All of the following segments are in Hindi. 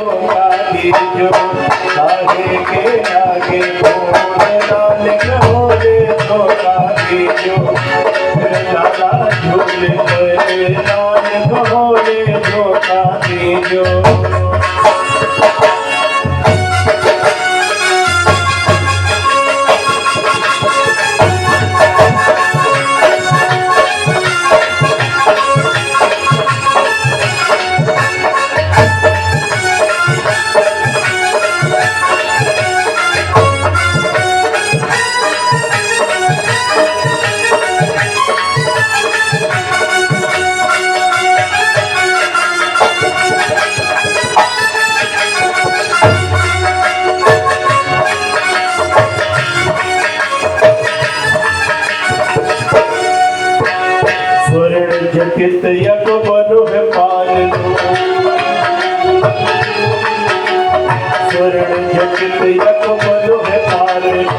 धोखा दीजो आगे के आगे लाल कहोले धोखा दीजो लाला झूले लाल कहोले धोखा दीजो। जकित यक मनुह पालनो स्वर्ण जकित यक मनुह पालनो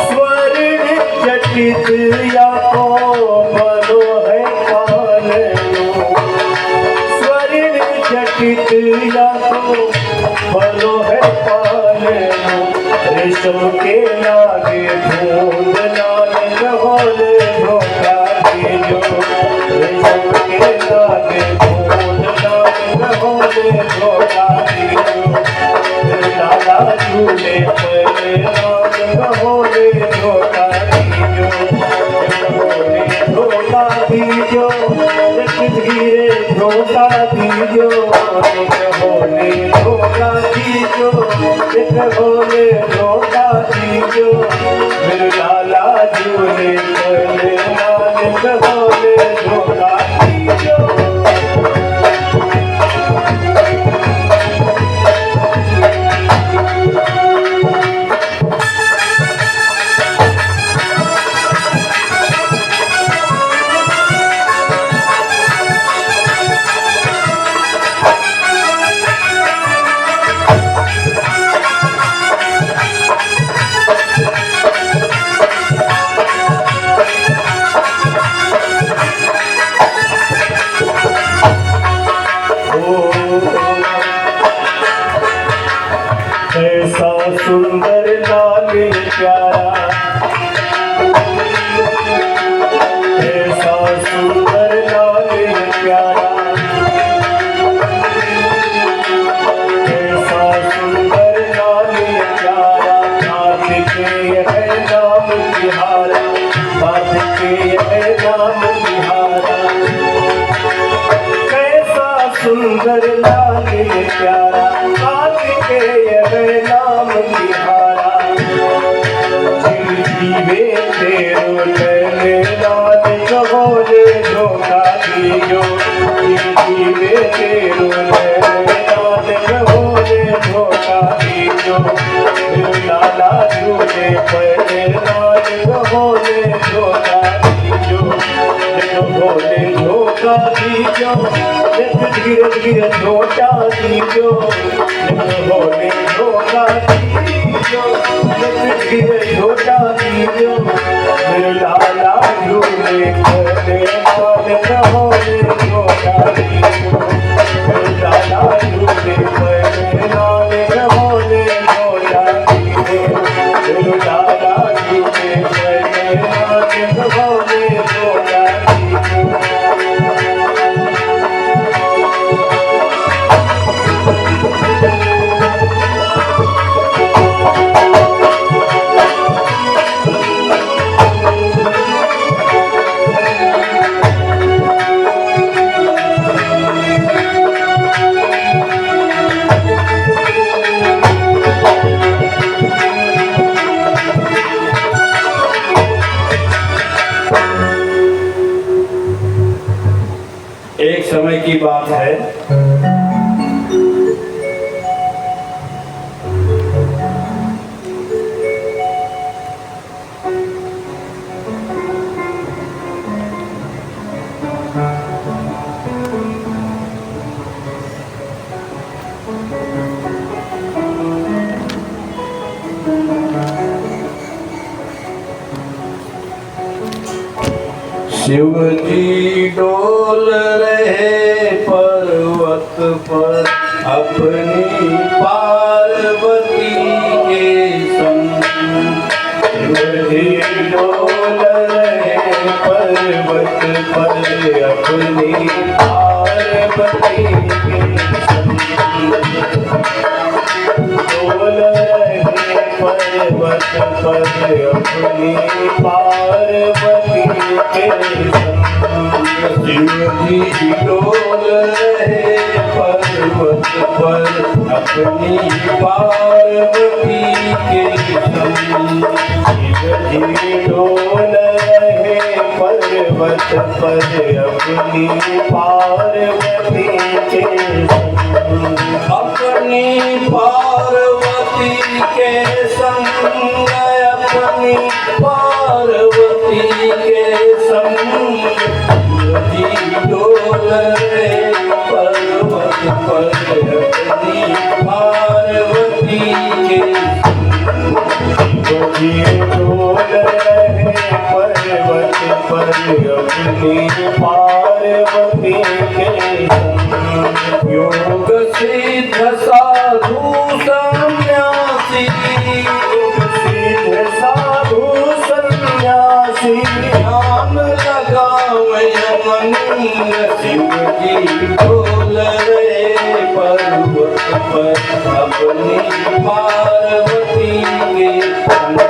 स्वर्ण जकित यको मनुह पालनो स्वर्ण जकित यको मनुह पालनो रेशम के लागे धूंध कहोले धोखा दीजो रेशम के लागे धूंध कहोले धोखा दीजो लाला झूले लाल कहोले धोखा दीजो धोखा दीजो धीरे धोखा दीजो कहोले धोखा दीजो कहोले धोखा दीजो लाला झूले लाल कहोले धोखा दीजो। ऐसा सुंदर लाल प्यारा ऐसा सुंदर लाल प्यारा ऐसा सुंदर लाल प्यारा नाथ के है नाम बिहारा नाथ के है नाम बिहारा कैसा सुंदर लाल प्यारा नाथ के नाम बिहारा जीवे तेरो लाल कहोले धोखा दीजो जीवे तेरो लाल कहोले धोखा दीजो लाला झूले लाल कहोले धोखा दीजो कहोले धोखा दीजो धीरे धीरे धोखा दीजो कहोले धोखा दीजो धीरे धोखा दीजो लाला झूले लाल कहोले धोखा दीजो लाला झूले लाल कहोले धोखा दीजो लाला झूले लाल कहोले धोखा दीजो। एक समय की बात है, शिव जी डोल रहे पर अपनी पार्वती के संग शिवजी डोल रहे पर्वत पर अपनी पार्वती के संग डोल रहे पर्वत पर अपनी पार्वती के संग शिवजी डोल रहे पर्वत पर अपनी पार्वती के संग शिवजी डोल रहे पर्वत पर अपनी पार्वती के संग अपनी पार्वती के संग अपनी पार्वती के संग शिवजी डोल रहे पर्वत पर अपनी पार्वती के शिवजी डोल रहे पर्वत पर अपनी पार्वती के संग योग सिद्ध साधु सन्यासी सिद्ध साधु सन्यासी नाम लगावे अनंग शिवजी डोल रहे पर्वत पर अपनी पार्वती के संग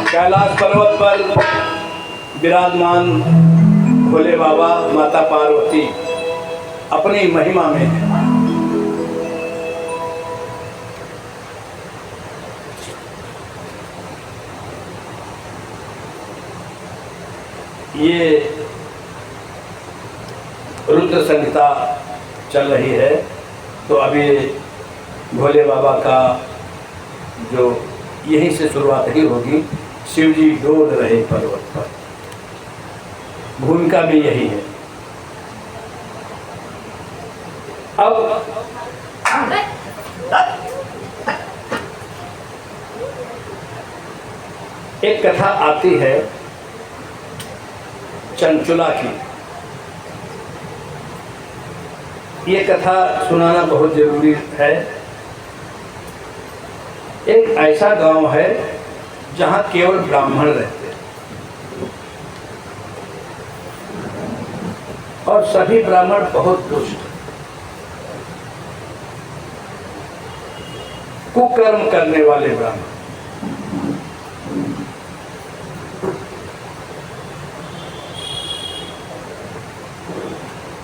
कैलाश पर्वत पर विराजमान भोले बाबा माता पार्वती अपनी महिमा में है। ये रुद्र संहिता चल रही है, तो अभी भोले बाबा का जो यहीं से शुरुआत ही होगी। शिवजी डोल रहे पर्वत पर, भूमिका भी यही है। अब एक कथा आती है चंचुला की। ये कथा सुनाना बहुत जरूरी है। एक ऐसा गांव है जहां केवल ब्राह्मण रहते हैं और सभी ब्राह्मण बहुत दुष्ट, कुकर्म करने वाले ब्राह्मण।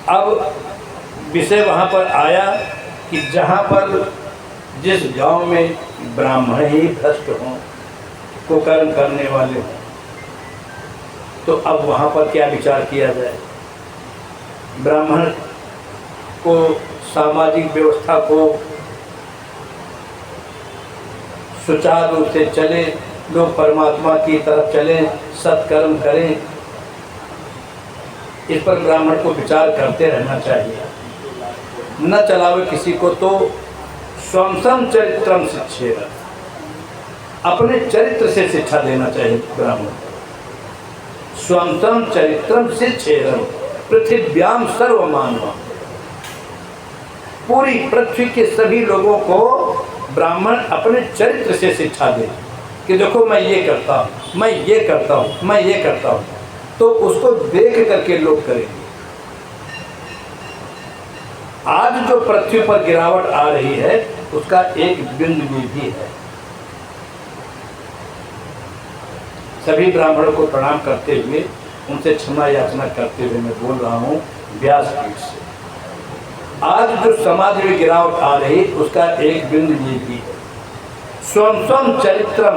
अब विषय वहां पर आया कि जहां पर जिस गांव में ब्राह्मण ही भ्रष्ट हों, कुकर्म करने वाले हों, तो अब वहां पर क्या विचार किया जाए। ब्राह्मण को सामाजिक व्यवस्था को सुचारू रूप से चले, लोग परमात्मा की तरफ चलें, सत्कर्म करें, इस पर ब्राह्मण को विचार करते रहना चाहिए। न चलावे किसी को तो स्वंसम चरित्रम शिक्षेत, अपने चरित्र से शिक्षा देना चाहिए ब्राह्मण। स्वंसम चरित्रम शिक्षेत पृथिव्याम सर्वमानव, पूरी पृथ्वी के सभी लोगों को ब्राह्मण अपने चरित्र से शिक्षा दे कि देखो मैं ये करता हूँ, मैं ये करता हूँ, मैं ये करता हूँ, तो उसको देख करके लोग करेंगे। आज जो पृथ्वी पर गिरावट आ रही है उसका एक बिंदु भी है। सभी ब्राह्मणों को प्रणाम करते हुए उनसे क्षमा याचना करते हुए मैं बोल रहा हूँ व्यासपीठ से, आज जो समाज में गिरावट आ रही उसका एक बिंदु ये भी है। स्वम स्वम चरित्रम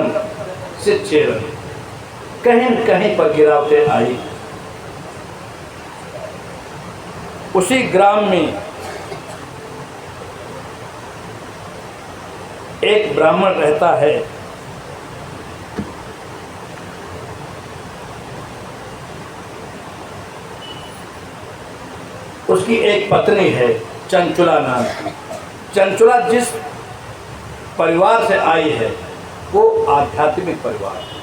से चेरन, कहीं कहीं पर गिरावटें आई। उसी ग्राम में एक ब्राह्मण रहता है, उसकी एक पत्नी है चंचुला नाम की। चंचुला जिस परिवार से आई है वो आध्यात्मिक परिवार है।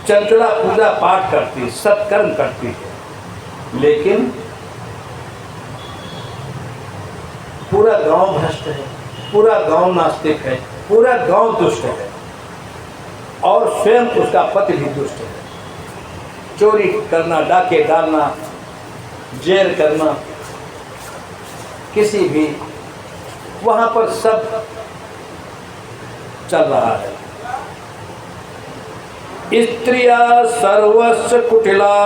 चंचुला पूजा पाठ करती, सत्कर्म करती है, लेकिन पूरा गांव भ्रष्ट है, पूरा गांव नास्तिक है, पूरा गांव दुष्ट है और स्वयं उसका पति भी दुष्ट है। चोरी करना, डाके डालना, जेल करना, किसी भी वहां पर सब चल रहा है। स्त्रिया सर्वस्व कुटिला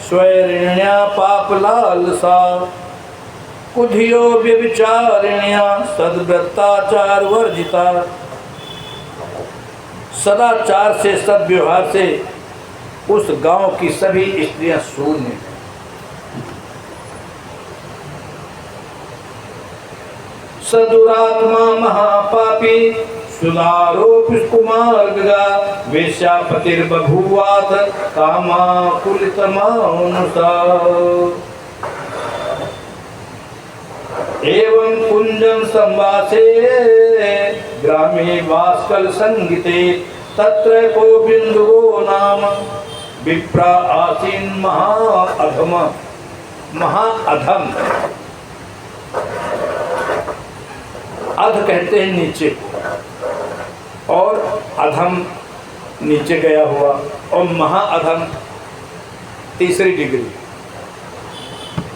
स्वैरिण्या पाप लालसा, कुधियो व्यभिचारिण्या सद्व्रताचार वर्जिता। सदाचार से, सद्व्यवहार से उस गांव की सभी स्त्रियां शून्य हैं। सदुरात्मा महापापी सुदारोपि कुमार्गा, वेश्यापतिर्बभूवात कामाकुलितमानुषा। एवं कुंजं संवासे ग्रामे वास्कल संगीते, तत्र को बिंदुवो नाम विप्रा आसीन महाअधम। महाअधम, अध कहते हैं नीचे को, और अधम नीचे गया हुआ, और महाअधम तीसरी डिग्री,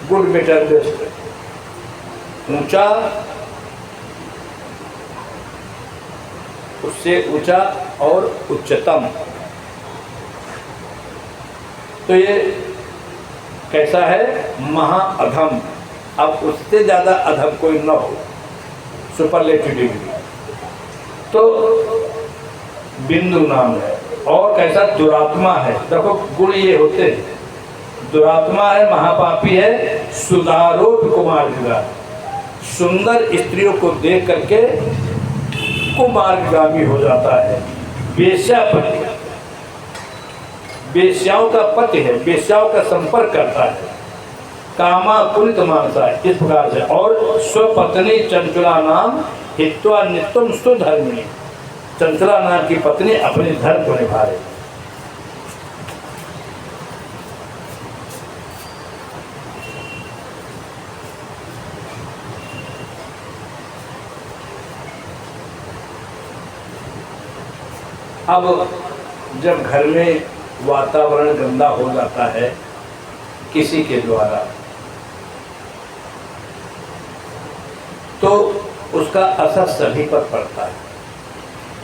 गुड बेटर बेस्ट, ऊंचा उससे ऊंचा और उच्चतम। तो ये कैसा है? महाअधम। अब उससे ज्यादा अधम कोई न हो, सुपरलेटिव डिग्री। तो बिंदु नाम है। और कैसा? दुरात्मा है। देखो गुण ये होते हैं, दुरात्मा है, महापापी है, सुदारोप कुमार्गा, सुंदर स्त्रियों को देख करके कुमार्गामी हो जाता है। वेश्यापति, वेश्याओं का पति है, वेश्याओं का संपर्क करता है, कामाकुलित मानता है, इस प्रकार से। और स्वपत्नी चंचुला नाम हित्वा नित्यम सुधर्मिणी, चंचुला नाम की पत्नी अपने धर्म को निभा रही। अब जब घर में वातावरण गंदा हो जाता है किसी के द्वारा, तो उसका असर सभी पर पड़ता है।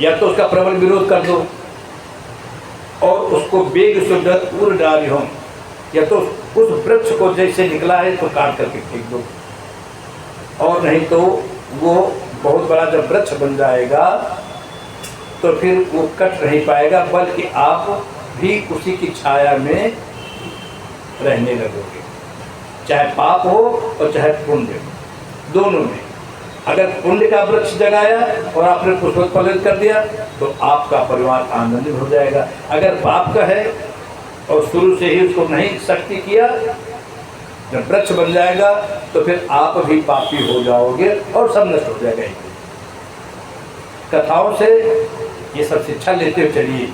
या तो उसका प्रबल विरोध कर दो और उसको बेग से दूर डाल हो, या तो उस वृक्ष को जैसे निकला है तो काट करके फेंक दो, और नहीं तो वो बहुत बड़ा जब वृक्ष बन जाएगा तो फिर वो कट नहीं पाएगा, बल्कि आप भी उसी की छाया में रहने लगोगे, चाहे पाप हो और चाहे पुण्य हो, दोनों में। अगर पुण्य का वृक्ष जगाया और आपने पुष्पोत्पादित कर दिया तो आपका परिवार आनंदित हो जाएगा। अगर पाप का है और शुरू से ही उसको नहीं शक्ति किया, जब वृक्ष बन जाएगा तो फिर आप भी पापी हो जाओगे और सब नष्ट हो जाएगा। कथाओं से ये सब शिक्षा लेते हुए चलिए।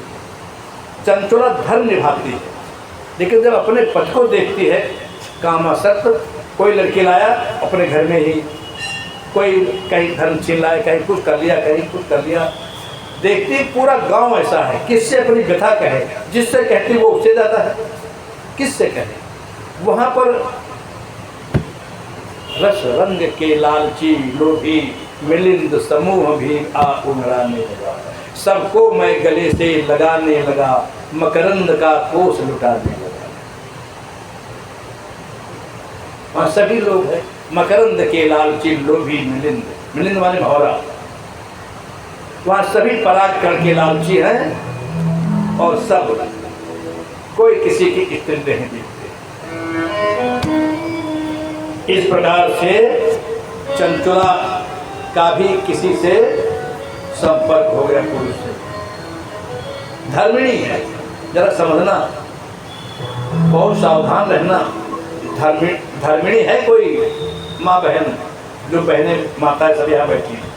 चंचुला धर्म निभाती है, लेकिन जब अपने पति को देखती है कामासक्त, कोई लड़की लाया अपने घर में ही, कोई कहीं धर्म छीन लाया, कहीं कुछ कर लिया, कहीं कुछ कर लिया, देखती पूरा गांव ऐसा है। किससे अपनी व्यथा कहे? जिससे कहती वो उससे जाता है, किससे कहे? वहाँ पर रस रंग के लालची लोभी मिलिंद समूह भी आ उमड़ाने लगा। सबको मैं गले से लगाने लगा, मकरंद का कोष लुटाने लगा। वहाँ सभी लोग हैं, मकरंद के लालची लोभी मिलिंद, मिलिंद माने भौरा। वहाँ सभी पराग कण के लालची हैं और सब कोई किसी की स्थिति नहीं देखते। इस प्रकार से चंचुला का भी किसी से संपर्क हो गया पुरुष से। धर्मिणी है, जरा समझना, बहुत सावधान रहना। धर्मिणी है कोई माँ बहन, जो बहने माताएं सब यहाँ बैठी हैं,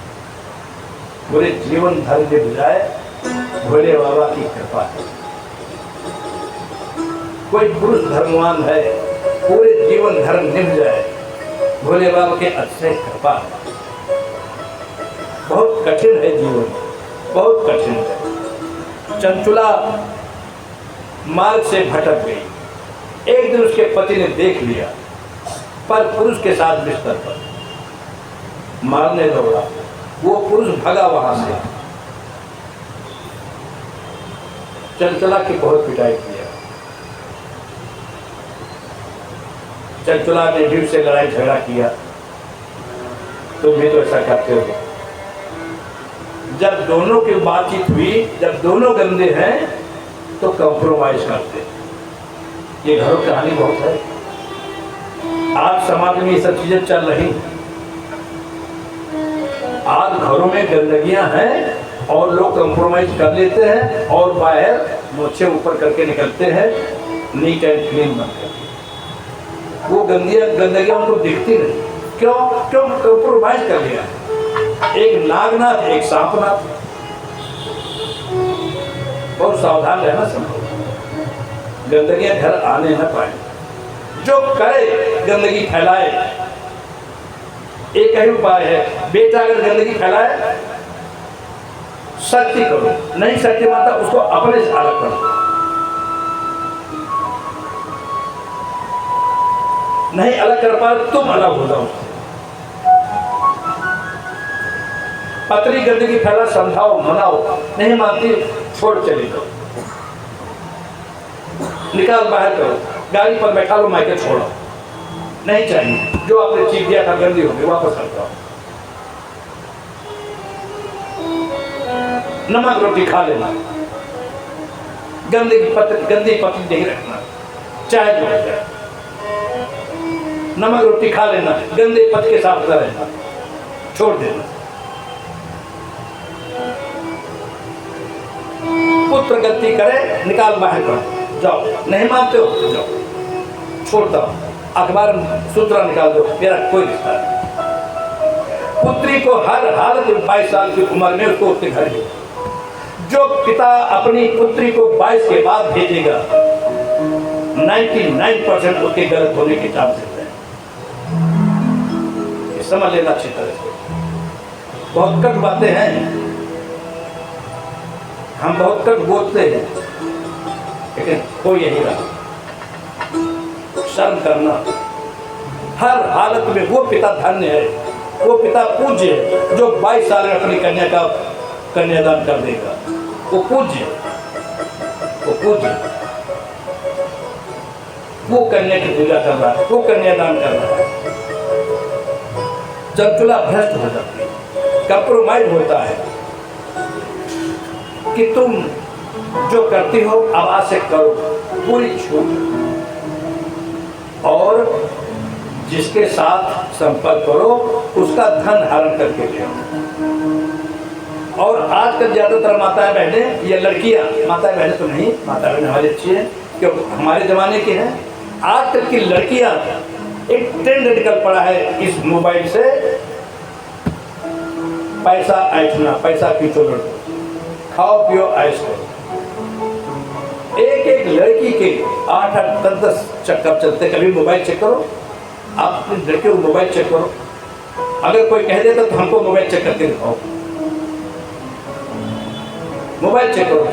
पूरे जीवन धर्म निभ जाए, भोले बाबा की कृपा है। कोई पुरुष धर्मवान है, पूरे जीवन धर्म निभ जाए, भोले बाबा के अच्छे कृपा है। बहुत कठिन है जीवन, बहुत कठिन है। चंचुला मार्ग से भटक गई। एक दिन उसके पति ने देख लिया, पर पुरुष के साथ बिस्तर पर मारने दौड़ा। वो पुरुष भागा वहां से। चंचुला की बहुत पिटाई किया। चंचुला ने भीड़ से लड़ाई झगड़ा किया। तुम भी तो ऐसा करते हो। जब दोनों की बातचीत हुई, जब दोनों गंदे हैं तो कंप्रोमाइज करते। ये घरों की कहानी बहुत है। आज समाज में ये सब चीजें चल रही। आज घरों में गंदगियां हैं और लोग कंप्रोमाइज कर लेते हैं और बाहर मोछे ऊपर करके निकलते हैं, नीट एंड क्लीन बनकर। वो गंदगियां उनको दिखती नहीं। क्यों कंप्रोमाइज कर लिया? एक नागनाथ, एक सांपनाथ। बहुत सावधान रहना समझो, गंदगी घर आने न पाए। जो करे गंदगी फैलाए, एक ही उपाय है। बेटा अगर गंदगी फैलाए, सख्ती करो, नहीं सख्ती माता उसको अपने से अलग करो। नहीं अलग कर पाए, तुम अलग हो जाओ। पतली गंदगी फैला, समझाओ, मनाओ, नहीं मानती छोड़ चले जाओ, निकाल बाहर करो, गाड़ी पर बैठा लो, मायके छोड़ो, नहीं चाहिए। जो आपने चीज दिया था गंदी हो गई, वापस कर दो। नमक रोटी खा लेना, गंदी पतली नहीं रखना, चाय जो है नमक रोटी खा लेना, गंदे पत के साथ रहना, छोड़ देना। पुत्र गलती करे, निकाल बाहर करो, जाओ। नहीं मानते हो, जाओ, छोड़ दो। अखबार सूत्रा निकाल दो, मेरा कोई रिश्ता नहीं। पुत्री को हर हालत में 22 साल की उम्र में उसको उसके घर भेजो। जो पिता अपनी पुत्री को 22 के बाद भेजेगा, 99% उसके गलत होने के चांसेस हैं। ये समझ लेना अच्छी तरह से। बहुत कट बातें हैं, हम बहुत कट बोलते हैं, लेकिन कोई यही रहा। शर्म करना। हर हालत में वो पिता धन्य है, वो पिता पूज्य है जो 22 साल में अपनी कन्या का कन्यादान कर देगा। वो पूज्य, वो पूज्य, वो कन्या की पूजा कर रहा है, वो कन्यादान कर रहा है। चंचुला भ्रष्ट हो जाती है, कंप्रोमाइज होता है कि तुम जो करती हो अब आज से करो, पूरी छूट। और जिसके साथ संपर्क करो उसका धन हरण करके ले आओ। और आजकल ज्यादातर माताएं बहनें या लड़कियां, माताएं बहनें तो नहीं, माता बहनें हमारी अच्छी हैं क्योंकि हमारे जमाने की हैं। आजकल की लड़कियां, एक ट्रेंड निकल पड़ा है इस मोबाइल से, पैसा ऐंठना, पैसा खींचो, लड़को खाओ पियो ऐश करो। एक एक लड़की के 8-8, 10-10 चक्कर चलते। कभी मोबाइल चेक करो, आप अपने लड़के को मोबाइल चेक करो। अगर कोई कह देता तो हमको मोबाइल चेक करके दिखाओ, मोबाइल चेक करो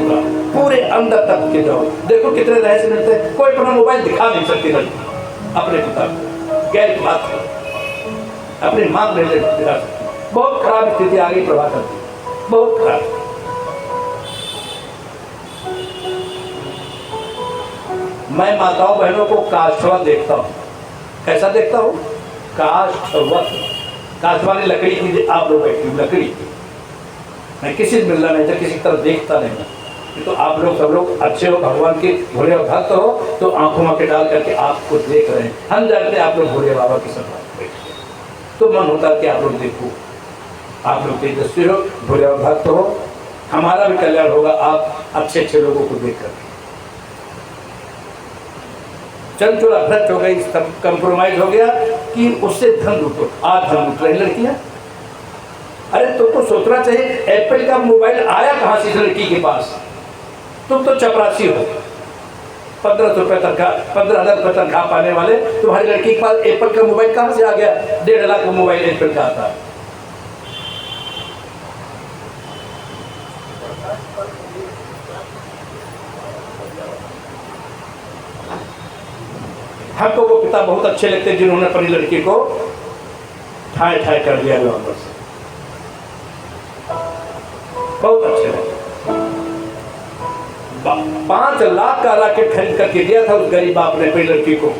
पूरे अंदर तक के जाओ, देखो कितने रहस्य मिलते हैं। कोई अपना मोबाइल दिखा नहीं सकती लड़की अपने पिता को, गैर बात करो। अपनी मां को नहीं दिखा सकती। बहुत खराब स्थिति आ गई प्रभाकर की, बहुत खराब। मैं माताओं बहनों को काष्ठवा देखता हूँ। कैसा देखता हूँ? काष्ठवत। काष्ठ वाली लकड़ी की आप लोग बैठी हूँ, लकड़ी की। मैं किसी से मिलना नहीं था, किसी तरफ देखता नहीं। तो आप लोग सब लोग अच्छे हो, भगवान के भोले भक्त हो, तो आंखों में के डाल करके आपको देख रहे हैं। हम जानते हैं आप लोग भोले बाबा की सभा में बैठे, तो मन होता है कि आप लोग देखो, आप लोग तेजस्वी हो, भोले बाबा भक्त हो, हमारा भी कल्याण होगा आप अच्छे अच्छे लोगों को देख करके। चंचुला भ्रष्ट हो गई, सब कंप्रोमाइज हो गया कि उससे धन लूटो। आज धन लूट रही लड़कियां। अरे तुमको सोचना चाहिए, एप्पल का मोबाइल आया कहां से इस लड़की के पास? तुम तो चपरासी हो। 1500 रुपये तनख्वाह, 15,000 रुपये तनख्वाह पाने वाले तुम्हारी लड़की के पास एप्पल का मोबाइल कहां से आ गया? 1.5 लाख का मोबाइल एप्पल का आता है। हमको वो पिता बहुत अच्छे लगते जिन्होंने अपनी लड़की को ठाए ठाए कर दिया नवंबर से, बहुत अच्छे लगते। 5 लाख का रॉकेट खरीद करके दिया था उस गरीब बाप ने अपनी लड़की को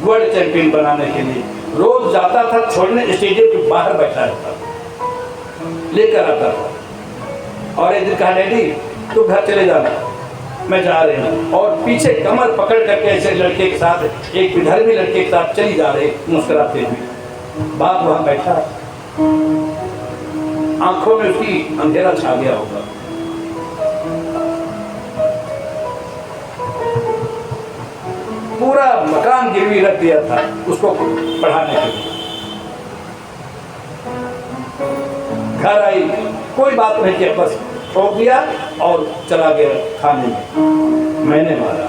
वर्ल्ड चैंपियन बनाने के लिए। रोज जाता था छोड़ने, स्टेडियम के बाहर बैठा रहता था, लेकर आता था। और एक दिन कहा, डैडी तू घर चले जाना, मैं जा रही हूँ। और पीछे कमर पकड़ करके ऐसे लड़के के साथ, एक विधर्मी लड़के के साथ चली जा रही मुस्कुराते हुए। बाप वहां बैठा, आंखों में उसकी अंधेरा छा गया होगा। पूरा मकान गिरवी रख दिया था उसको पढ़ाने के लिए। घर आई, कोई बात नहीं किया, बस ठोक दिया और चला गया थाने में, मैंने मारा।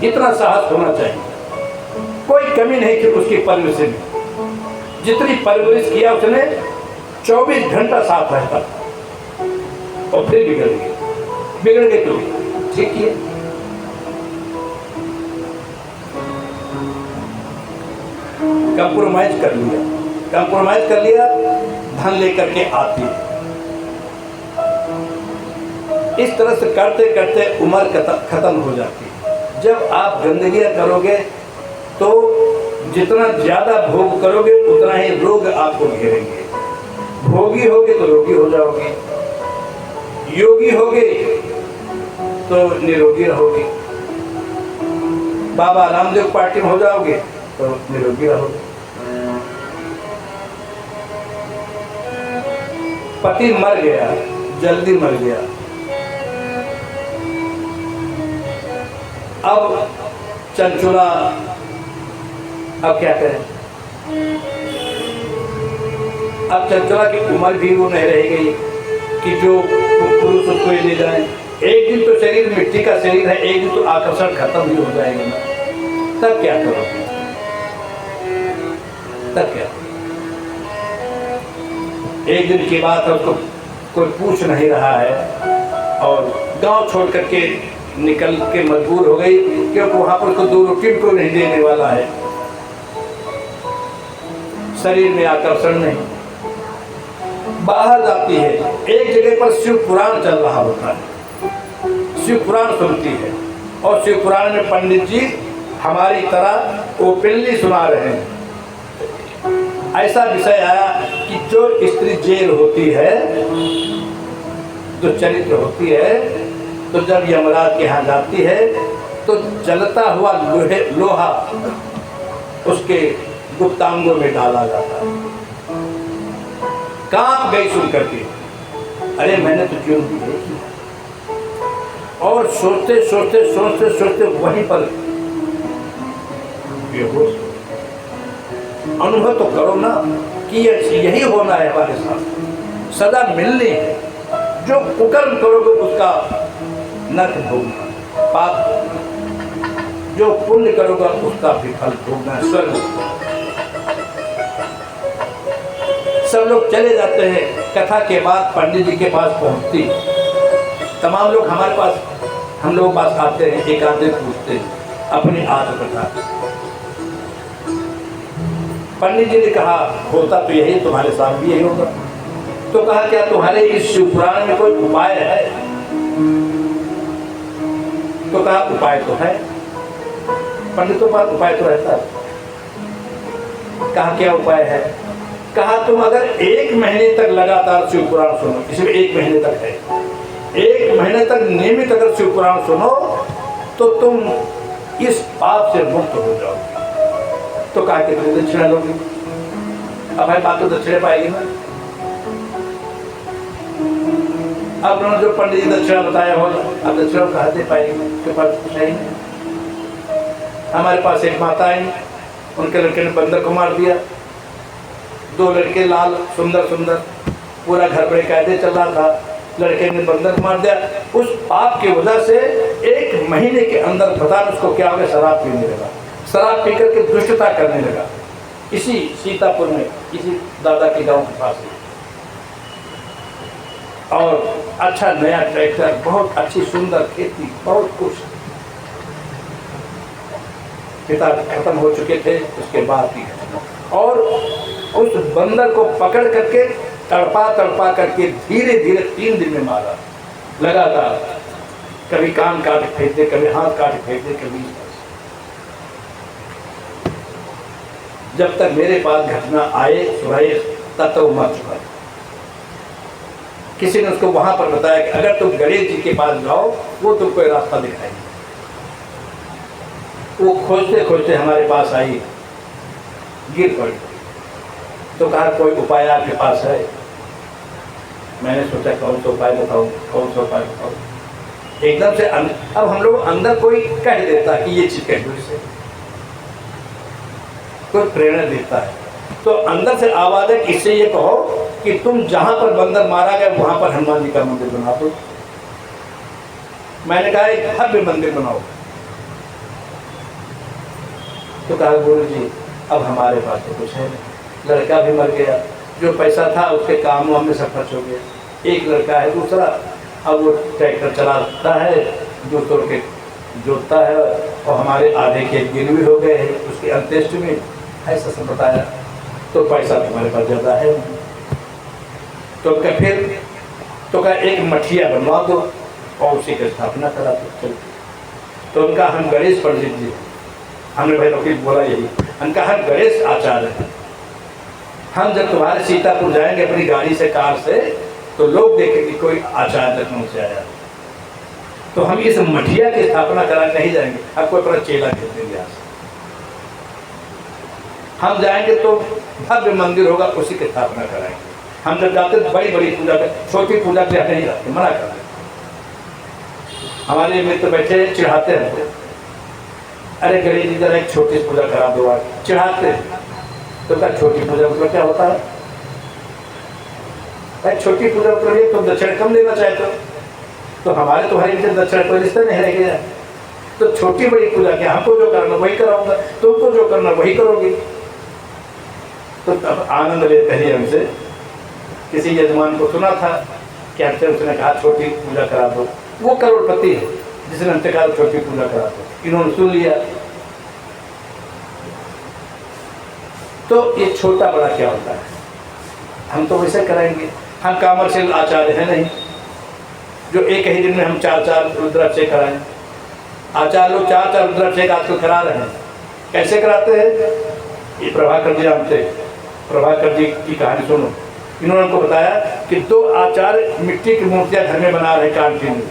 इतना साहस होना चाहिए। कोई कमी नहीं थी उसकी परवरिश में, जितनी परवरिश किया उसने 24 घंटा साथ रहता और फिर बिगड़ गई। बिगड़ गए तो ठीक है, कंप्रोमाइज कर लिया, कंप्रोमाइज कर लिया, धन लेकर के आती है। इस तरह से करते करते उम्र खत्म हो जाती है। जब आप गंदगियां करोगे तो जितना ज्यादा भोग करोगे उतना ही रोग आपको घेरेंगे। भोगी होगे तो रोगी हो जाओगे, योगी होगे तो निरोगी रहोगे, बाबा रामदेव पार्टी में हो जाओगे तो निरोगी रहोगे। पति मर गया, जल्दी मर गया, अब चंचुला, अब क्या करें? अब चंचुला की उम्र भी वो नहीं रह गई कि जो पुरुष उसको ले जाए। एक दिन तो शरीर मिट्टी का शरीर है, एक दिन तो आकर्षण खत्म भी हो जाएगा ना, तब क्या करोगे? तब क्या? एक दिन की बात है, उसको कोई पूछ नहीं रहा है और गांव छोड़ करके निकल के मजबूर हो गई, क्योंकि वहां पर उसको 2 रोटी को नहीं देने वाला है, शरीर में आकर्षण नहीं। बाहर जाती है, एक जगह पर शिव पुराण चल रहा होता है, शिव पुराण सुनती है और शिव पुराण में पंडित जी हमारी तरह ओपनली सुना रहे हैं। ऐसा विषय आया कि जो स्त्री जेल होती है, जो चरित्र होती है, तो जब यमराज के यहाँ जाती है तो जलता हुआ लोहा उसके गुप्तांगों में डाला जाता है। कांप गई सुन करके, अरे मैंने तो क्यों दी है? और सोचते सोचते सोचते सोचते वहीं पर बेहोश। अनुभव तो करो ना कि यही होना है हमारे साथ, सदा मिलनी है। जो कुकर्म करोगे उसका नरक भोगना, पाप जो पुण्य करोगे उसका भी फल भोगना, स्वर्ग। सब लोग चले जाते हैं, कथा के बाद पंडित जी के पास पहुंचती, तमाम लोग हमारे पास हम लोग पास आते हैं, एक आधे पूछते हैं अपनी आदत बता। पंडित जी ने कहा होता तो यही, तुम्हारे साथ भी यही होगा। तो कहा क्या तुम्हारे इस शिवपुराण में कोई उपाय है? तो कहा उपाय तो है, पंडितों का उपाय तो रहता है। कहा क्या उपाय है? कहा तुम अगर 1 महीने तक लगातार शिवपुराण सुनो, इसमें 1 महीने तक है, 1 महीने तक नियमित अगर शिवपुराण सुनो तो तुम इस पाप से मुक्त हो जाओगे। तो कहा कि तुम दक्षिणा लोगे। अब भाई बात तो दक्षिणा पाएगी ना। अब उन्होंने जो पंडित जी दक्षिणा बताया होगा, अब दक्षिणा कहा दे पाएगी? उसके पास कुछ नहीं। हमारे पास एक माता आई, उनके लड़के ने बंदर को मार दिया। 2 लड़के लाल सुंदर सुंदर, पूरा घर पर कायदे चल रहा था, लड़के ने बंदर को मार दिया। उस पाप की वजह से 1 महीने के अंदर पता नहीं उसको क्या हो गया, शराब पीने लगा। शराब पीकर के दुष्टता करने लगा। इसी सीतापुर में, इसी दादा के गांव के पास। और अच्छा नया ट्रैक्टर, बहुत अच्छी सुंदर खेती, बहुत कुछ। पिता खत्म हो चुके थे उसके बाद की घटना। और उस बंदर को पकड़ करके तड़पा तड़पा करके धीरे धीरे 3 दिन में मारा लगातार। कभी कान काट फेंक दे, कभी हाथ काट फेंक दे, कभी। जब तक मेरे पास घटना आए सुनाई तब तक मर चुका। किसी ने उसको वहां पर बताया कि अगर तुम गणेश जी के पास जाओ, वो तुमको रास्ता दिखाएंगे। वो खोजते खोजते हमारे पास आई, गिर पड़ी। तो कहा कोई उपाय आपके पास है? मैंने सोचा कौन सा उपाय बताऊं, कौन सा उपाय बताऊं। एकदम से अब हम लोग अंदर कोई कह देता कि ये चीज कह दो, इससे कोई प्रेरणा देता है। तो अंदर से आवाज है, इससे ये कहो कि तुम जहां पर बंदर मारा गया वहां पर हनुमान जी का मंदिर बना दो। मैंने कहा एक भव्य मंदिर बनाओ। तो कहा गुरु जी अब हमारे पास तो कुछ है नहीं, लड़का भी मर गया, जो पैसा था उसके काम वाम में सब खर्च हो गया। एक लड़का है दूसरा, अब वो ट्रैक्टर चलाता है, दूसरों के जोतता है, और हमारे आधे खेत गिरवी हो गए हैं उसके अंत्येष्टि में, ऐसा सब बताया। तो पैसा तुम्हारे पास ज़्यादा है। तो फिर तो कहा एक मठिया बनवा दो और उसी की स्थापना करा दो। तो उनका हम गणेश पंडित जी, हमने भाई वकील बोला यही, उनका हम गणेश आचार्य हैं। हम जब तुम्हारे सीतापुर जाएंगे अपनी गाड़ी से, कार से, तो लोग देखेंगे कोई आचार्य कौन से आया। तो हम इस मठिया की स्थापना कराने नहीं जाएंगे, आपको अपना चेला भेज देंगे। यहाँ से हम जाएंगे तो भव्य मंदिर होगा, उसी की स्थापना कराएंगे। हम जब जाते तो बड़ी बड़ी पूजा कर, छोटी पूजा के लिए नहीं जाते, मना कर रहे। हमारे मित्र बैठे चिढ़ाते हैं, अरे गणेश जी जरा एक छोटी पूजा करा दो, आज चिढ़ाते। तो क्या छोटी पूजा मतलब क्या होता है? भाई छोटी पूजा मतलब ये तुम दक्षिण कम लेना चाहते हो, तो हमारे तुम्हारे बीच दक्षिण कोई रिश्ता नहीं रह गया। तो छोटी बड़ी पूजा क्या, हमको जो करना वही कराऊंगा, तुमको जो करना वही करोगे। तो तब आनंद लेते ही हमसे किसी यजमान को सुना था कि हमसे उसने कहा छोटी पूजा करा दो। वो करोड़पति है जिसने हमसे कहा छोटी पूजा करा दो, इन्होंने सुन लिया। तो ये छोटा बड़ा क्या होता है, हम तो वैसे कराएंगे। हम कमर्शियल आचार्य हैं नहीं जो एक ही दिन में हम 4-4 रुद्राभिषेक कराएं। आचार्य लोग 4-4 रुद्राभिषेक आजकल करा रहे हैं। कैसे कराते हैं? ये प्रभाकर जी जानते, प्रभाकर जी की कहानी सुनो। इन्होंने हमको बताया कि 2 आचार्य मिट्टी की मूर्तियां घर में बना रहे कांटी में।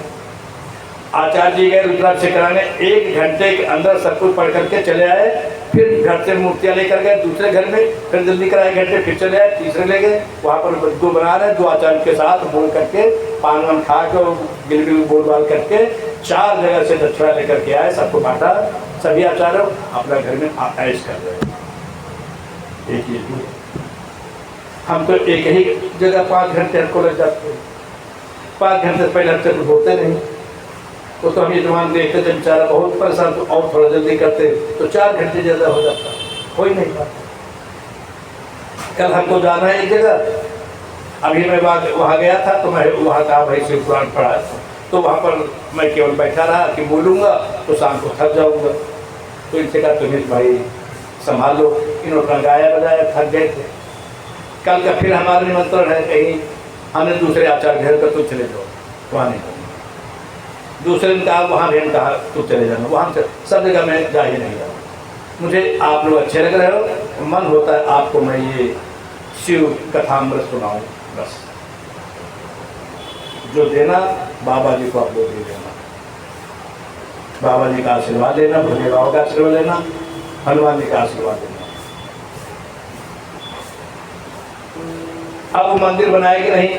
आचार्य जी गए रुद्राभिषेक कराने, 1 घंटे के अंदर सब कुछ पढ़ करके चले आए। फिर घर से मूर्तियां लेकर गए दूसरे घर में, फिर जल्दी कराए 1 घंटे, फिर चले आए तीसरे ले गए। वहाँ पर 2 बना रहे, 2 आचार्य के साथ बोल करके पान वान खा के गिलगिल बोल बाल करके 4 जगह से दक्षिणा लेकर के आए, सबको बांटा। सभी आचार्य अपना घर में ऐश कर रहे हैं। एक ही हम तो एक ही जगह 5 घंटे हमको लग जाते हैं। 5 घंटे पहले हमसे कुछ होते नहीं, तो हम ये जवान देखते थे बेचारा बहुत परेशान, तो और थोड़ा जल्दी करते तो 4 घंटे ज़्यादा हो जाता, हो ही नहीं पाता। कल हमको जाना है एक जगह, अभी मैं वहाँ गया था तो मैं वहाँ कहा भाई शिव पुराण पढ़ा, तो वहाँ पर मैं केवल बैठा रहा कि बोलूँगा तो शाम को थक जाऊँगा। तो इनसे कहा तुम्हें भाई संभाल लो। इन्होंने अपना गाया बजाया, थक गए थे। कल का फिर हमारा निमंत्रण है कहीं, हमने दूसरे आचार्य घर का, तो चले जाओ, वहाँ नहीं करूँगा। दूसरे ने कहा वहाँ भी कहा तो चले जाना, वहाँ से सब जगह मैं जा ही नहीं रहा। मुझे आप लोग अच्छे लग रहे हो, मन होता है आपको मैं ये शिव कथामृत सुनाऊँ, बस जो देना बाबा जी को आप लोग दे देना। बाबा जी का आशीर्वाद लेना, भोले बाबा का आशीर्वाद लेना, हनुमान जी का आशीर्वाद लेना। अब वो मंदिर बनाएगी नहीं,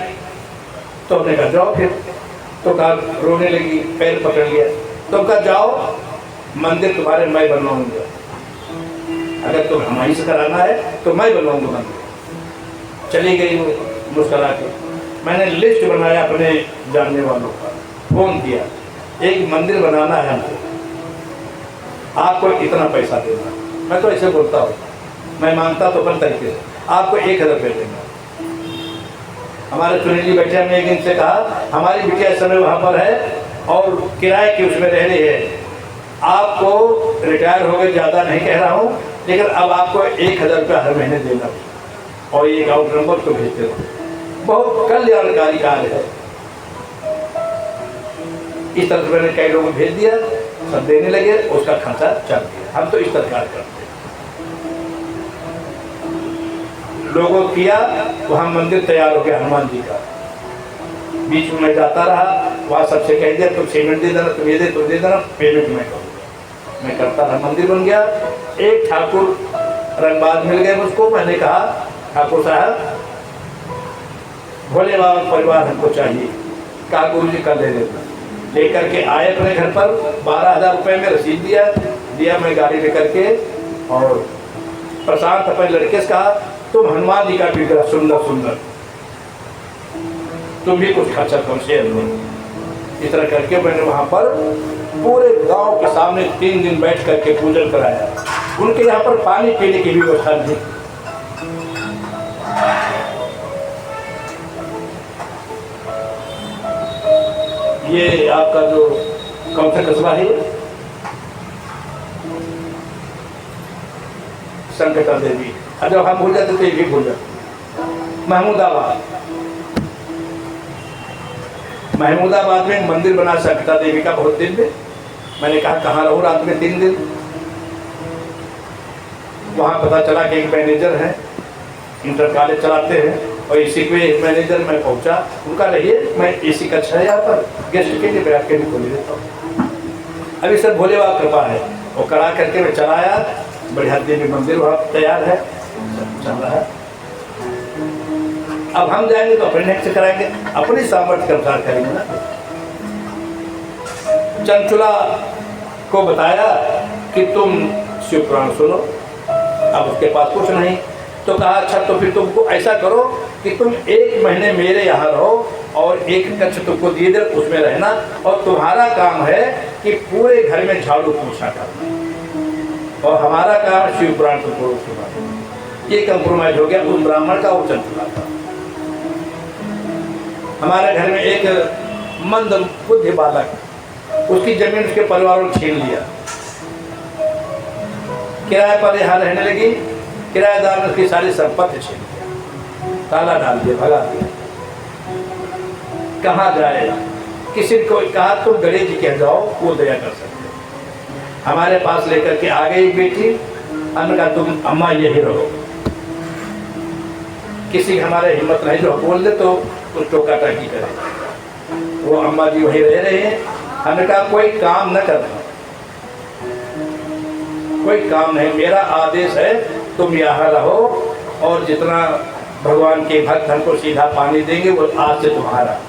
तो हमने कहा जाओ फिर। तो कहा रोने लगी, पैर पकड़ लिया। तो कहा जाओ, मंदिर तुम्हारे मैं बनवाऊंगा, अगर तुम हमारी से कराना है तो मैं बनवाऊंगा मंदिर। चली गई वो मुस्कुरा के। मैंने लिस्ट बनाया अपने जानने वालों का, फोन किया, एक मंदिर बनाना है हमको, आपको इतना पैसा देना। मैं तो ऐसे बोलता हूँ, मैं मांगता तो अपन तरीके से, आपको 1000 रुपये देना। हमारे सुनील जी बैठे, हमने एक दिन से कहा हमारी बिटिया इस समय वहाँ पर है और किराए की उसमें रह रही है, आपको रिटायर हो गए, ज़्यादा नहीं कह रहा हूँ, लेकिन अब आपको 1000 रुपये हर महीने देना और ये अकाउंट नंबर को भेज देना। बहुत कल्याणकारी कार्य है। इस तरह से मैंने कई लोगों को भेज दिया, सब देने लगे, उसका खर्चा चल गया। हम तो इस तरह कार्य करते हैं। लोगों किया, वहाँ मंदिर तैयार हो गया हनुमान जी का। बीच में मैं जाता रहा, वहाँ सबसे कह दिया तुम सीमेंट दे देना, तुम ये दे, तुम दे देना, पेमेंट मैं करूँगा। मैं करता रहा, मंदिर बन गया। एक ठाकुर रंगबाज मिल गए मुझको, मैंने कहा ठाकुर साहब भोले बाबा परिवार हमको चाहिए। कहा गुरु जी कर दे देना। लेकर के आए अपने घर पर, 12,000 रुपये में रसीद दिया मैं गाड़ी लेकर के। और प्रशांत अपने लड़के से कहा तुम हनुमान जी का विग्रह सुंदर तुम भी कुछ खर्चा कम शेयर लो। इस तरह करके मैंने वहाँ पर पूरे गांव के सामने 3 दिन बैठ करके पूजन कराया। उनके यहाँ पर पानी पीने की व्यवस्था नहीं। ये आपका जो कौन सा कस्बा है, संकटा देवी। जब हम भूल जाते तो ये भी भूल जाते। महमूदाबाद में मंदिर बना संकटा देवी का बहुत दिन में। मैंने कहा कहाँ रहूँ रात में 3 दिन। वहाँ पता चला कि एक मैनेजर है, इंटर कॉलेज चलाते हैं, और इसी पे एक मैनेजर मैं पहुंचा। उनका रहिए, मैं एसी कक्षा है यहाँ पर गेस्ट के लिए बैठ के भी खोल देता हूँ। अभी सर भोले बाबा कृपा है, वो करा करके मैं चलाया। बढ़िया देवी मंदिर वहाँ तैयार है, चल रहा है। अब हम जाएंगे तो अपने नेक से कराएंगे, अपनी सामर्थ्य के अनुसार करेंगे ना। चंचुला को बताया कि तुम शिव पुराण सुनो। अब उसके पास कुछ नहीं, तो कहा अच्छा तो फिर तुमको ऐसा करो कि तुम 1 महीने मेरे यहाँ रहो और एक कक्ष तुमको दिए दे, उसमें रहना, और तुम्हारा काम है कि पूरे घर में झाड़ू पोछा करना, और हमारा काम शिव पुराण तुमको सुना। ये कंप्रोमाइज हो गया उस ब्राह्मण का और चंचुला का। हमारे घर में एक मंद बुद्धि बालक, उसकी जमीन उसके परिवार ने छीन लिया। किराए पर यहाँ रहने लगी, किराएदार ने उसकी सारी संपत्ति छीन लिया, ताला डाल दिया, भगा दिया। कहाँ जाए? किसी को कहा तुम गणेश जी के जाओ, वो दया कर सकते। हमारे पास लेकर के आ गई बेटी। हमने कहा तुम अम्मा यही रहो। किसी हमारे हिम्मत नहीं जो बोल दे तो उस टोका टाकी करे। वो अम्मा जी वहीं रह रहे हैं। हमने कहा कोई काम न करना, कोई काम नहीं, मेरा आदेश है तुम यहाँ रहो, और जितना भगवान के भक्त हमको सीधा पानी देंगे वो आज से तुम्हारा।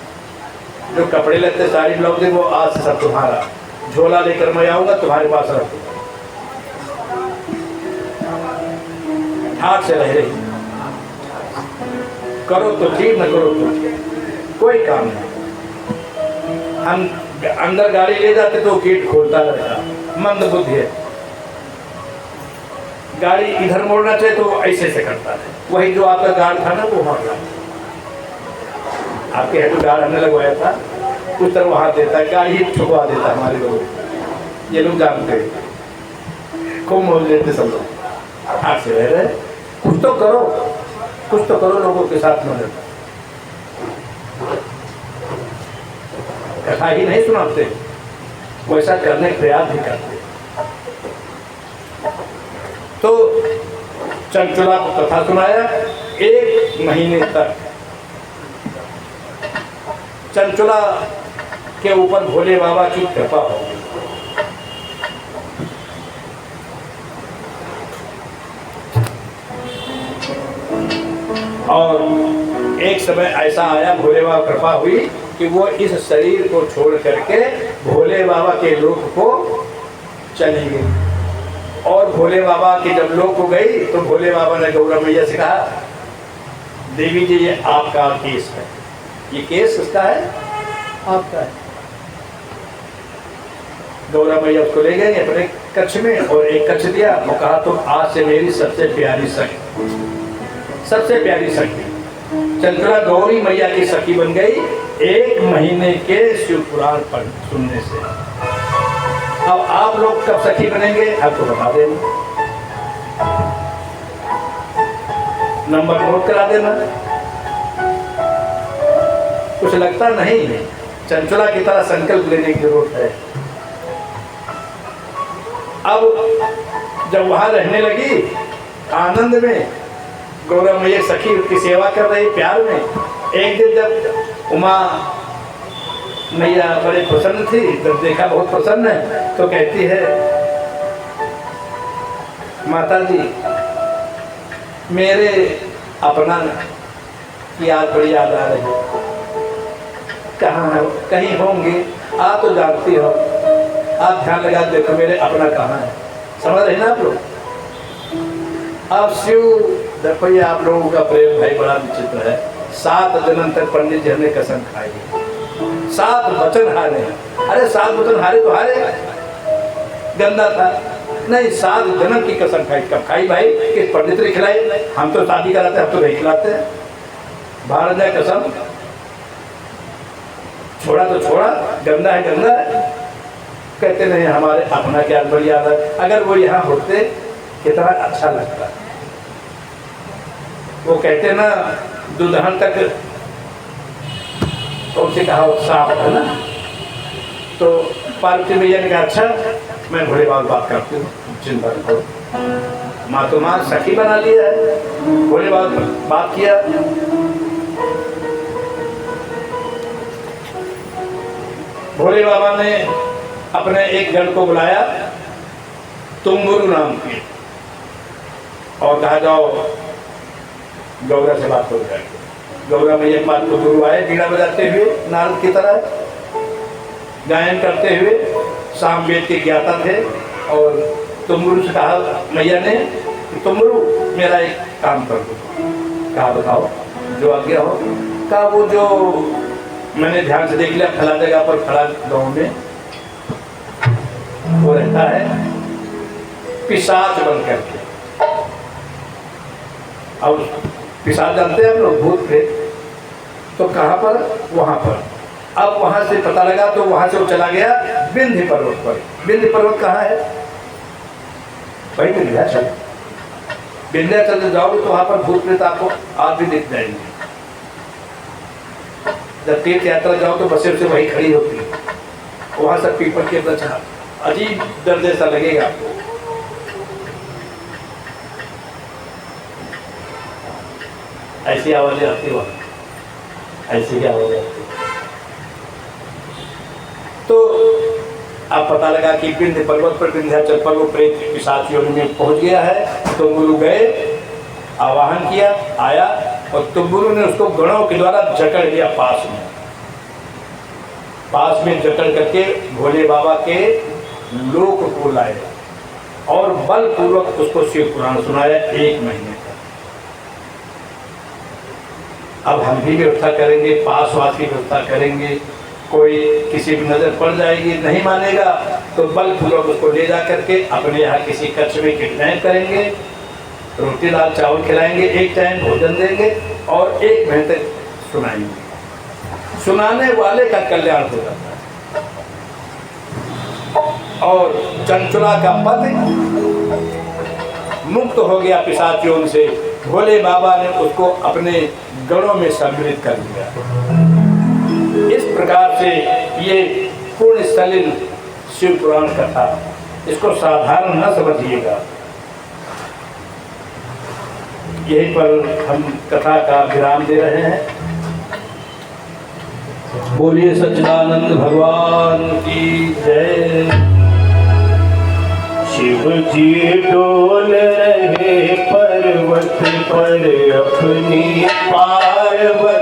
जो कपड़े लगते साड़ी ब्लाउज वो आज से सब तुम्हारा। झोला लेकर मैं आऊँगा तुम्हारे पास रखूँगा। ठाक से रह रही, करो तो ठीक, न करो तो ठीक, कोई काम नहीं। हम अंदर गाड़ी ले जाते तो गेट खोलता रहता, मंद बुद्धि है। गाड़ी इधर मोड़ना चाहिए तो ऐसे से करता है। वही जो आपका गार्ड था ना वो वहाँ आपके हेड गार्ड हमने लगवाया था, कुछ तरह वहाँ देता है, गाड़ी ठुकवा देता है हमारे लोग, ये लोग जानते हैं, खूब मौज लेते सब लोग, हाथ से रह रहे, कुछ तो करो, कुछ तो करो लोगों के साथ मदद। कथा ही नहीं सुनाते, वैसा करने का प्रयास भी करते। तो चंचला को कथा सुनाया 1 महीने तक। चंचला के ऊपर भोले बाबा की कृपा हो गई। और एक समय ऐसा आया, भोले बाबा कृपा हुई कि वो इस शरीर को छोड़ करके भोले बाबा के लोक को चली गई। और भोले बाबा की जब लोक को गई तो भोले बाबा ने गौरा मैया से कहा, देवी जी ये आपका केस है, ये केस किसका है? आपका है। गौरा मैया उसको ले गए अपने कक्ष में और एक कक्ष दिया, वो कहा तुम आज से मेरी सबसे प्यारी सखी, सबसे प्यारी सखी। चंचला गौरी मैया की सखी बन गई 1 महीने के शिव पुराण पढ़ सुनने से। अब आप लोग कब सखी बनेंगे आपको बता देना, नंबर नोट करा देना। कुछ लगता नहीं, चंचला की तरह संकल्प लेने की जरूरत है। अब जब वहां रहने लगी आनंद में, गौरा मैया सखी उसकी सेवा कर रही प्यार में। एक दिन जब उमा मैया बड़े प्रसन्न थी, जब देखा बहुत प्रसन्न है, तो कहती है, माता जी मेरे अपना की याद बड़ी याद आ रही, कहाँ है? कहीं होंगे, आप तो जानती हो, आप ध्यान लगा देखो मेरे अपना कहाँ है। समझ रहे ना आप लोग? अब शिव देखो, ये आप लोगों का प्रेम भाई बड़ा विचित्र है। 7 जन्म तक पंडित जी हमने कसम खाई, 7 वचन हारे। अरे 7 वचन हारे तो हारे, गंदा था नहीं, 7 जन्म की कसम खाई। कब खाई भाई? किस पंडित ने खिलाई? हम तो शादी कराते, हम तो नहीं खिलाते। बाहर जाए कसम, छोड़ा तो छोड़ा, गंदा है गंदा है। कहते नहीं हमारे अपना क्या बड़ी याद है, अगर वो यहाँ होते कितना अच्छा लगता। वो कहते ना दुल्हन तक, तो उनसे कहा साफ है ना, तो पार्वती मैया ने कहा अच्छा मैं भोले बाबा बात करती हूँ, चिंता न करो। माँ तो माँ सखी बना लिया है, भोले बाबा बात किया। भोले बाबा ने अपने एक गण को बुलाया, तुम्बुरु नाम की, और कहा जाओ गौरा से बात हो जाएगी। गौरा मैया के बाद तो गुरु आए बीड़ा बजाते हुए, नारद की तरह गायन करते हुए, साम वेद के ज्ञाता थे। और तुम्बुरु से कहा मैया ने कि तुम्बुरु मेरा एक काम कर दो। कहा बताओ, जो आज्ञा हो। कहा वो जो मैंने ध्यान से देख लिया, फला जगह पर खड़ा गाँव में वो रहता है पिशाच बन करके। और पिशाच जानते हैं हम लोग, भूत प्रेत। तो कहाँ पर? वहां पर। अब वहां से पता लगा तो वहां से वो चला गया विंध्य पर्वत पर। विंध्य पर्वत कहाँ है? वही विंध्याचल। विंध्याचल से जाओगे तो वहां पर भूत प्रेत आपको आप भी दिख जाएंगे। जब तीर्थ यात्रा जाओ तो बसें से वही खड़ी होती है, वहां से पीपल के वृक्ष, अजीब डर जैसा लगेगा आपको। ऐसी आवाजें आती वहां, ऐसी क्या आवाजें आती। तो अब पता लगा कि विंध्य पर्वत पर, विंध्याचल पर वो प्रेत पिशाच योनि में पहुंच गया है। तो गुरु गए, आवाहन किया, आया और तुम्बुरु ने उसको गणों के द्वारा जकड़ लिया पास में जकड़ करके भोले बाबा के लोक को लाए और बलपूर्वक उसको शिव पुराण सुनाया 1 महीने तक। अब हम भी व्यवस्था करेंगे, पासवास की व्यवस्था करेंगे। कोई किसी की नजर पड़ जाएगी, नहीं मानेगा तो बलपूर्वक उसको ले जा करके अपने यहाँ किसी कक्ष में किडनैप करेंगे, रोटी दाल चावल खिलाएंगे, 1 टाइम भोजन देंगे और 1 महीने तक सुनाएंगे। सुनाने वाले का कल्याण हो जाता है। और चंचला का पति मुक्त हो गया पिशाचियों से। भोले बाबा ने उसको अपने गणों में सम्मिलित कर दिया। इस प्रकार से ये पूर्ण सलिल शिव पुराण कथा, इसको साधारण न समझिएगा। यहीं पर हम कथा का विराम दे रहे हैं। बोलिए सच्चिदानंद भगवान की जय। शिव जी डोल रहे पर्वत पर अपनी पार्वती